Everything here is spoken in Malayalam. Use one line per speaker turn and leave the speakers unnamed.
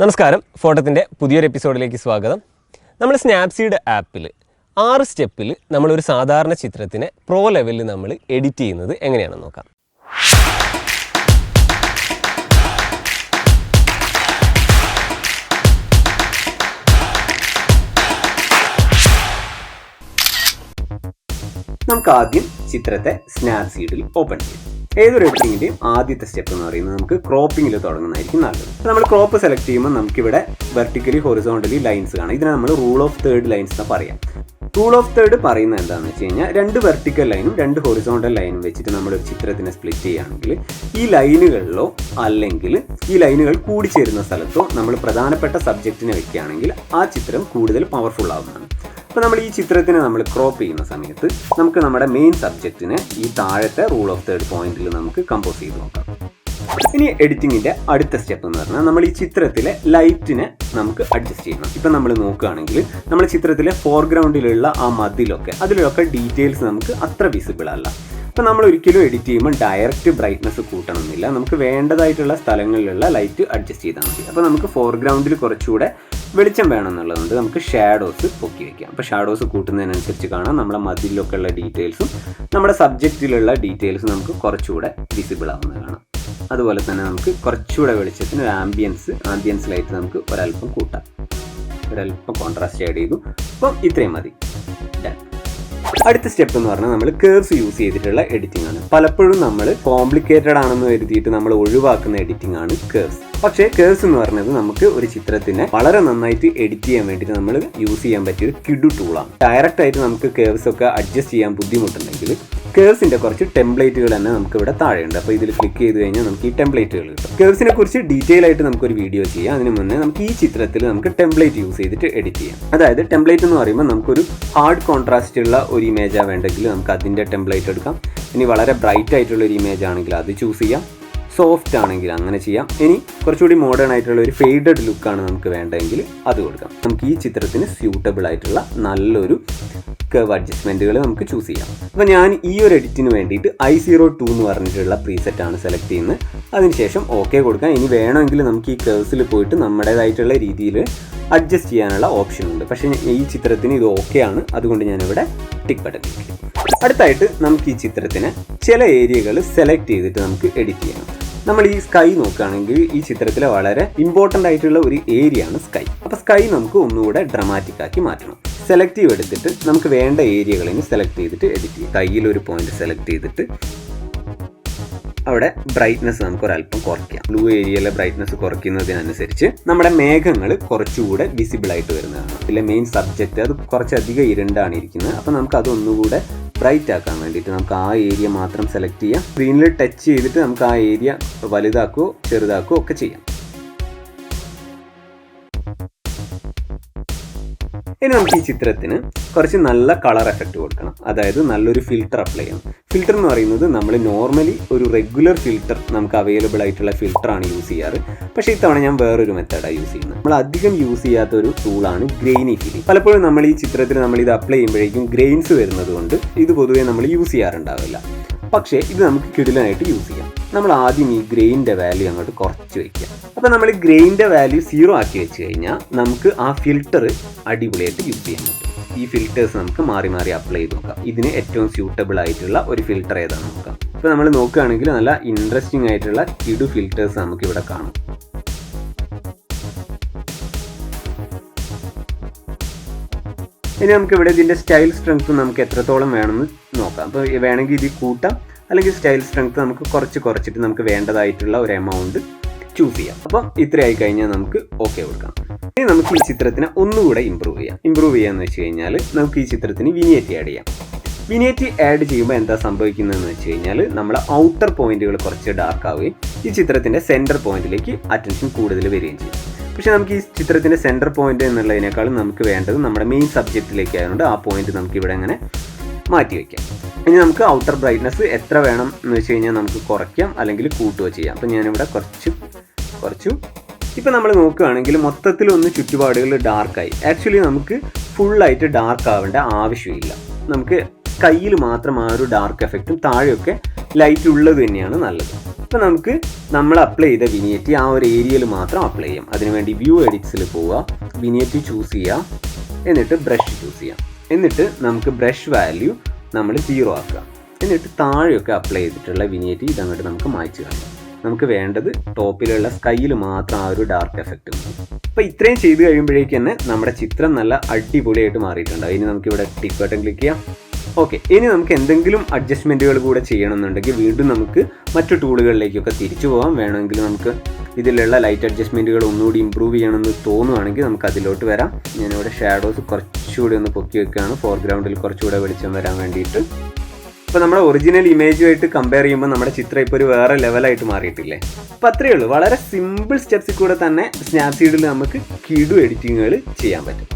നമസ്കാരം, ഫോട്ടോത്തിൻ്റെ പുതിയൊരു എപ്പിസോഡിലേക്ക് സ്വാഗതം. നമ്മൾ സ്നാപ്സീഡ് ആപ്പിൽ 6 സ്റ്റെപ്പിൽ നമ്മളൊരു സാധാരണ ചിത്രത്തിനെ പ്രോ ലെവലിൽ നമ്മൾ എഡിറ്റ് ചെയ്യുന്നത് എങ്ങനെയാണെന്ന് നോക്കാം.
നമുക്ക് ആദ്യം ചിത്രത്തെ സ്നാപ്സീഡിൽ ഓപ്പൺ ചെയ്യാം. ഏതൊരു എഡിറ്റിങ്ങിൻ്റെയും ആദ്യത്തെ സ്റ്റെപ്പ് എന്ന് പറയുന്നത് നമുക്ക് ക്രോപ്പിങ്ങിൽ തുടങ്ങുന്നതായിരിക്കും നല്ലത്. നമ്മൾ ക്രോപ്പ് സെലക്ട് ചെയ്യുമ്പോൾ നമുക്കിവിടെ വെർട്ടിക്കലി ഹൊറിസോണ്ടലി ലൈൻസ് കാണാം. ഇതിനെ നമ്മൾ റൂൾ ഓഫ് തേർഡ് ലൈൻസ് എന്ന് പറയാം. റൂൾ ഓഫ് തേർഡ് പറയുന്നത് എന്താണെന്ന് വെച്ച് കഴിഞ്ഞാൽ 2 വെർട്ടിക്കൽ ലൈനും 2 ഹൊറിസോണ്ടൽ ലൈനും വെച്ചിട്ട് നമ്മളൊരു ചിത്രത്തിനെ സ്പ്ലിറ്റ് ചെയ്യുകയാണെങ്കിൽ ഈ ലൈനുകളിലോ അല്ലെങ്കിൽ ഈ ലൈനുകൾ കൂടിച്ചേരുന്ന സ്ഥലത്തോ നമ്മൾ പ്രധാനപ്പെട്ട സബ്ജക്റ്റിനെ വെക്കുകയാണെങ്കിൽ ആ ചിത്രം കൂടുതൽ പവർഫുൾ ആവുന്നതാണ്. അപ്പോൾ നമ്മൾ ഈ ചിത്രത്തിനെ നമ്മൾ ക്രോപ്പ് ചെയ്യുന്ന സമയത്ത് നമുക്ക് നമ്മുടെ മെയിൻ സബ്ജക്റ്റിനെ ഈ താഴത്തെ റൂൾ ഓഫ് തേർഡ് പോയിന്റിൽ നമുക്ക് കമ്പോസ് ചെയ്ത് നോക്കാം. ഇനി എഡിറ്റിങ്ങിൻ്റെ അടുത്ത സ്റ്റെപ്പ് എന്ന് പറഞ്ഞാൽ നമ്മൾ ഈ ചിത്രത്തിലെ ലൈറ്റിനെ നമുക്ക് അഡ്ജസ്റ്റ് ചെയ്യണം. ഇപ്പം നമ്മൾ നോക്കുകയാണെങ്കിൽ നമ്മുടെ ചിത്രത്തിലെ ഫോർഗ്രൗണ്ടിലുള്ള ആ അതിലൊക്കെ ഡീറ്റെയിൽസ് നമുക്ക് അത്ര വിസിബിൾ അല്ല. അപ്പോൾ നമ്മൾ ഒരിക്കലും എഡിറ്റ് ചെയ്യുമ്പോൾ ഡയറക്റ്റ് ബ്രൈറ്റ്നസ് കൂട്ടണമെന്നില്ല. നമുക്ക് വേണ്ടതായിട്ടുള്ള സ്ഥലങ്ങളിലുള്ള ലൈറ്റ് അഡ്ജസ്റ്റ് ചെയ്താൽ മതി. അപ്പോൾ നമുക്ക് ഫോർഗ്രൗണ്ടിൽ കുറച്ചുകൂടെ വെളിച്ചം വേണമെന്നുള്ളതുകൊണ്ട് നമുക്ക് ഷാഡോസ് പൊക്കി വയ്ക്കാം. അപ്പോൾ ഷാഡോസ് കൂട്ടുന്നതിനനുസരിച്ച് കാണാം നമ്മുടെ മതിലൊക്കെ ഉള്ള ഡീറ്റെയിൽസും നമ്മുടെ സബ്ജക്റ്റിലുള്ള ഡീറ്റെയിൽസും നമുക്ക് കുറച്ചുകൂടെ വിസിബിൾ ആവുന്നത് കാണാം. അതുപോലെ തന്നെ നമുക്ക് കുറച്ചുകൂടെ വെളിച്ചത്തിന് ഒരു ആംബിയൻസ് ലൈറ്റ് നമുക്ക് ഒരല്പം കൂട്ടാം. ഒരല്പം കോൺട്രാസ്റ്റ് ആഡ് ചെയ്തു. അപ്പം ഇത്രയും മതി. അടുത്ത സ്റ്റെപ്പ് എന്ന് പറഞ്ഞാൽ നമ്മൾ കേർവ്സ് യൂസ് ചെയ്തിട്ടുള്ള എഡിറ്റിംഗ് ആണ്. പലപ്പോഴും നമ്മൾ കോംപ്ലിക്കേറ്റഡ് ആണെന്ന് കരുതിയിട്ട് നമ്മൾ ഒഴിവാക്കുന്ന എഡിറ്റിംഗ് ആണ് കേർവ്സ്. പക്ഷേ കേർവ്സ് എന്ന് പറയുന്നത് നമുക്ക് ഒരു ചിത്രത്തിനെ വളരെ നന്നായിട്ട് എഡിറ്റ് ചെയ്യാൻ വേണ്ടിയിട്ട് നമ്മൾ യൂസ് ചെയ്യാൻ പറ്റിയ ഒരു കിഡു ടൂളാണ്. ഡയറക്റ്റ് ആയിട്ട് നമുക്ക് കേർവ്സ് ഒക്കെ അഡ്ജസ്റ്റ് ചെയ്യാൻ ബുദ്ധിമുട്ടുണ്ടെങ്കിൽ കേർവ്സിൻ്റെ കുറച്ച് ടെംപ്ലേറ്റുകൾ തന്നെ നമുക്ക് ഇവിടെ താഴെയുണ്ട്. അപ്പോൾ ഇതിൽ ക്ലിക്ക് ചെയ്ത് കഴിഞ്ഞാൽ നമുക്ക് ഈ ടെംപ്ലേറ്റുകൾ കിട്ടും. കേർവ്സിനെ കുറിച്ച് ഡീറ്റെയിൽ ആയിട്ട് നമുക്കൊരു വീഡിയോ ചെയ്യാം. അതിന് മുന്നേ നമുക്ക് ഈ ചിത്രത്തിൽ നമുക്ക് ടെംപ്ലേറ്റ് യൂസ് ചെയ്തിട്ട് എഡിറ്റ് ചെയ്യാം. അതായത് ടെംപ്ലേറ്റ് എന്ന് പറയുമ്പോൾ നമുക്കൊരു ഹാർഡ് കോൺട്രാസ്റ്റ് ഉള്ള ഒരു ഇമേജാണ് വേണ്ടെങ്കിൽ നമുക്ക് അതിൻ്റെ ടെംപ്ലേറ്റ് എടുക്കാം. ഇനി വളരെ ബ്രൈറ്റ് ആയിട്ടുള്ള ഒരു ഇമേജ് ആണെങ്കിൽ അത് ചൂസ് ചെയ്യാം. സോഫ്റ്റ് ആണെങ്കിൽ അങ്ങനെ ചെയ്യാം. ഇനി കുറച്ചുകൂടി മോഡേൺ ആയിട്ടുള്ള ഒരു ഫെയ്ഡഡ് ലുക്കാണ് നമുക്ക് വേണ്ടതെങ്കിൽ അത് കൊടുക്കാം. നമുക്ക് ഈ ചിത്രത്തിന് സ്യൂട്ടബിൾ ആയിട്ടുള്ള നല്ലൊരു കർവ് അഡ്ജസ്റ്റ്മെൻറ്റുകൾ നമുക്ക് ചൂസ് ചെയ്യാം. അപ്പോൾ ഞാൻ ഈ ഒരു എഡിറ്റിന് വേണ്ടിയിട്ട് I02 എന്ന് പറഞ്ഞിട്ടുള്ള പ്രീസെറ്റാണ് സെലക്ട് ചെയ്യുന്നത്. അതിനുശേഷം ഓക്കെ കൊടുക്കാം. ഇനി വേണമെങ്കിൽ നമുക്ക് ഈ കർവ്സിൽ പോയിട്ട് നമ്മുടേതായിട്ടുള്ള രീതിയിൽ അഡ്ജസ്റ്റ് ചെയ്യാനുള്ള ഓപ്ഷൻ ഉണ്ട്. പക്ഷേ ഈ ചിത്രത്തിന് ഇത് ഓക്കെ ആണ്. അതുകൊണ്ട് ഞാനിവിടെ ടിക്ക് ബട്ടൺ ക്ലിക്ക് ചെയ്യും. അടുത്തായിട്ട് നമുക്ക് ഈ ചിത്രത്തിന് ചില ഏരിയകൾ സെലക്ട് ചെയ്തിട്ട് നമുക്ക് എഡിറ്റ് ചെയ്യണം. നമ്മൾ ഈ സ്കൈ നോക്കുകയാണെങ്കിൽ ഈ ചിത്രത്തിലെ വളരെ ഇമ്പോർട്ടൻ്റ് ആയിട്ടുള്ള ഒരു ഏരിയ ആണ് സ്കൈ. അപ്പോൾ സ്കൈ നമുക്ക് ഒന്നുകൂടെ ഡ്രമാറ്റിക് ആക്കി മാറ്റണം. സെലക്റ്റീവ് എടുത്തിട്ട് നമുക്ക് വേണ്ട ഏരിയകളിന് സെലക്ട് ചെയ്തിട്ട് എഡിറ്റ് ചെയ്യും. കയ്യിലൊരു പോയിന്റ് സെലക്ട് ചെയ്തിട്ട് അവിടെ ബ്രൈറ്റ്നസ് നമുക്ക് ഒരല്പം കുറയ്ക്കാം. ബ്ലൂ ഏരിയയിലെ ബ്രൈറ്റ്നസ് കുറയ്ക്കുന്നതിനനുസരിച്ച് നമ്മുടെ മേഘങ്ങൾ കുറച്ചുകൂടെ വിസിബിൾ ആയിട്ട് വരുന്നതാണ്. ഇതിലെ മെയിൻ സബ്ജക്റ്റ് അത് കുറച്ചധികം ഇരുണ്ടാണ് ഇരിക്കുന്നത്. അപ്പോൾ നമുക്ക് അതൊന്നുകൂടെ ബ്രൈറ്റ് ആക്കാൻ വേണ്ടിയിട്ട് നമുക്ക് ആ ഏരിയ മാത്രം സെലക്ട് ചെയ്യാം. സ്ക്രീനിൽ ടച്ച് ചെയ്തിട്ട് നമുക്ക് ആ ഏരിയ വലുതാക്കുകയോ ചെറുതാക്കുകയോ ഒക്കെ ചെയ്യാം. ഇനി നമുക്ക് ഈ ചിത്രത്തിന് കുറച്ച് നല്ല കളർ എഫക്റ്റ് കൊടുക്കണം. അതായത് നല്ലൊരു ഫിൽറ്റർ അപ്ലൈ ചെയ്യണം. ഫിൽറ്റർ എന്ന് പറയുന്നത് നമ്മൾ നോർമലി ഒരു റെഗുലർ ഫിൽറ്റർ നമുക്ക് അവൈലബിൾ ആയിട്ടുള്ള ഫിൽറ്ററാണ് യൂസ് ചെയ്യാറ്. പക്ഷേ ഇത്തവണ ഞാൻ വേറൊരു മെത്തേഡാണ് യൂസ് ചെയ്യുന്നത്. നമ്മൾ അധികം യൂസ് ചെയ്യാത്ത ഒരു ടൂളാണ് ഗ്രെയിനി ഫില്ലിംഗ്. പലപ്പോഴും നമ്മൾ ഈ ചിത്രത്തിൽ നമ്മൾ ഇത് അപ്ലൈ ചെയ്യുമ്പോഴേക്കും ഗ്രെയിൻസ് വരുന്നത് കൊണ്ട് ഇത് പൊതുവേ നമ്മൾ യൂസ് ചെയ്യാറുണ്ടാവില്ല. പക്ഷേ ഇത് നമുക്ക് കിടിലനായിട്ട് യൂസ് ചെയ്യാം. നമ്മൾ ആദ്യം ഈ ഗ്രെയിൻ്റെ വാല്യൂ അങ്ങോട്ട് കുറച്ച് വയ്ക്കുക. അപ്പോൾ നമ്മൾ ഗ്രെയിൻ്റെ വാല്യൂ 0 ആക്കി വെച്ച് കഴിഞ്ഞാൽ നമുക്ക് ആ ഫിൽറ്റർ അടിപൊളിയായിട്ട് യൂസ് ചെയ്യാൻ പറ്റും. ഈ ഫിൽറ്റേഴ്സ് നമുക്ക് മാറി മാറി അപ്ലൈ ചെയ്ത് നോക്കാം. ഇതിന് ഏറ്റവും സ്യൂട്ടബിൾ ആയിട്ടുള്ള ഒരു ഫിൽറ്റർ ഏതാണെന്ന് നോക്കാം. ഇപ്പോൾ നമ്മൾ നോക്കുകയാണെങ്കിൽ നല്ല ഇൻട്രസ്റ്റിംഗ് ആയിട്ടുള്ള കിടു ഫിൽറ്റേഴ്സ് നമുക്കിവിടെ കാണാം. ഇനി നമുക്കിവിടെ ഇതിൻ്റെ സ്റ്റൈൽ സ്ട്രെങ്ത് നമുക്ക് എത്രത്തോളം വേണമെന്ന് നോക്കാം. അപ്പോൾ വേണമെങ്കിൽ ഇത് കൂട്ടാം, അല്ലെങ്കിൽ സ്റ്റൈൽ സ്ട്രെങ്ത് നമുക്ക് കുറച്ചിട്ട് നമുക്ക് വേണ്ടതായിട്ടുള്ള ഒരു എമൗണ്ട് ചൂസ് ചെയ്യാം. അപ്പം ഇത്രയായി കഴിഞ്ഞാൽ നമുക്ക് ഓക്കെ കൊടുക്കാം. ഇനി നമുക്ക് ഈ ചിത്രത്തിനെ ഒന്നുകൂടെ ഇമ്പ്രൂവ് ചെയ്യാമെന്ന് വെച്ച് കഴിഞ്ഞാൽ നമുക്ക് ഈ ചിത്രത്തിന് വിനിയേറ്റ് ആഡ് ചെയ്യാം. വിനിയേറ്റ് ആഡ് ചെയ്യുമ്പോൾ എന്താ സംഭവിക്കുന്നതെന്ന് വെച്ച് കഴിഞ്ഞാൽ നമ്മുടെ ഔട്ടർ പോയിന്റുകൾ കുറച്ച് ഡാർക്ക് ആവുകയും ഈ ചിത്രത്തിൻ്റെ സെൻറ്റർ പോയിന്റിലേക്ക് അറ്റൻഷൻ കൂടുതൽ വരികയും ചെയ്യും. പക്ഷേ നമുക്ക് ഈ ചിത്രത്തിൻ്റെ സെൻറ്റർ പോയിന്റ് എന്നുള്ളതിനേക്കാളും നമുക്ക് വേണ്ടത് നമ്മുടെ മെയിൻ സബ്ജക്റ്റിലേക്ക് ആയതുകൊണ്ട് ആ പോയിന്റ് നമുക്ക് ഇവിടെ അങ്ങനെ മാറ്റി വയ്ക്കാം. ഇനി നമുക്ക് ഔട്ടർ ബ്രൈറ്റ്നസ് എത്ര വേണം എന്ന് വെച്ച് കഴിഞ്ഞാൽ നമുക്ക് കുറയ്ക്കാം അല്ലെങ്കിൽ കൂട്ടുകയോ ചെയ്യാം. അപ്പോൾ ഞാനിവിടെ കുറച്ചു. ഇപ്പോൾ നമ്മൾ നോക്കുകയാണെങ്കിൽ മൊത്തത്തിലൊന്ന് ചുറ്റുപാടുകൾ ഡാർക്കായി. ആക്ച്വലി നമുക്ക് ഫുള്ളായിട്ട് ഡാർക്ക് ആവേണ്ട ആവശ്യമില്ല. നമുക്ക് കയ്യിൽ മാത്രം ആ ഒരു ഡാർക്ക് എഫക്റ്റും താഴെയൊക്കെ ലൈറ്റ് ഉള്ളത് തന്നെയാണ് നല്ലത്. അപ്പോൾ നമുക്ക് നമ്മൾ അപ്ലൈ ചെയ്ത വിനിയറ്റ് ആ ഒരു ഏരിയയിൽ മാത്രം അപ്ലൈ ചെയ്യാം. അതിനുവേണ്ടി വ്യൂ എഡിറ്റ്സിൽ പോവുക, വിനിയറ്റ് ചൂസ് ചെയ്യുക, എന്നിട്ട് ബ്രഷ് ചൂസ് ചെയ്യാം. എന്നിട്ട് നമുക്ക് ബ്രഷ് വാല്യൂ നമ്മൾ 0 ആക്കുക. എന്നിട്ട് താഴെയൊക്കെ അപ്ലൈ ചെയ്തിട്ടുള്ള വിനിയറ്റ് ഇതങ്ങോട്ട് നമുക്ക് മായ്ച്ച് കളയാം. നമുക്ക് വേണ്ടത് ടോപ്പിലുള്ള സ്കൈയിൽ മാത്രം ആ ഒരു ഡാർക്ക് എഫക്റ്റ് ഉണ്ട്. അപ്പോൾ ഇത്രയും ചെയ്ത് കഴിയുമ്പോഴേക്ക് തന്നെ നമ്മുടെ ചിത്രം നല്ല അടിപൊളിയായിട്ട് മാറിയിട്ടുണ്ട്. ഇനി നമുക്കിവിടെ ടിക്ക് ബട്ടൺ ക്ലിക്ക് ചെയ്യാം. ഓക്കെ, ഇനി നമുക്ക് എന്തെങ്കിലും അഡ്ജസ്റ്റ്മെൻറ്റുകൾ കൂടെ ചെയ്യണമെന്നുണ്ടെങ്കിൽ വീണ്ടും നമുക്ക് മറ്റു ടൂളുകളിലേക്കൊക്കെ തിരിച്ചു പോകാം. വേണമെങ്കിൽ നമുക്ക് ഇതിലുള്ള ലൈറ്റ് അഡ്ജസ്റ്റ്മെൻറ്റുകൾ ഒന്നുകൂടി ഇമ്പ്രൂവ് ചെയ്യണമെന്ന് തോന്നുവാണെങ്കിൽ നമുക്ക് അതിലോട്ട് വരാം. ഞാനിവിടെ ഷാഡോസ് കുറച്ചുകൂടി ഒന്ന് പൊക്കി വെക്കുകയാണ്, ഫോർഗ്രൗണ്ടിൽ കുറച്ചുകൂടെ വെളിച്ചം വരാൻ വേണ്ടിയിട്ട്. ഇപ്പോൾ നമ്മുടെ ഒറിജിനൽ ഇമേജുമായിട്ട് കമ്പയർ ചെയ്യുമ്പോൾ നമ്മുടെ ചിത്രം ഇപ്പോൾ ഒരു വേറെ ലെവലായിട്ട് മാറിയിട്ടില്ലേ. അപ്പോൾ അത്രയേ ഉള്ളൂ. വളരെ സിമ്പിൾ സ്റ്റെപ്സിൽ കൂടെ തന്നെ സ്നാപ്സീഡിൽ നമുക്ക് കിടു എഡിറ്റിങ്ങുകൾ ചെയ്യാൻ പറ്റും.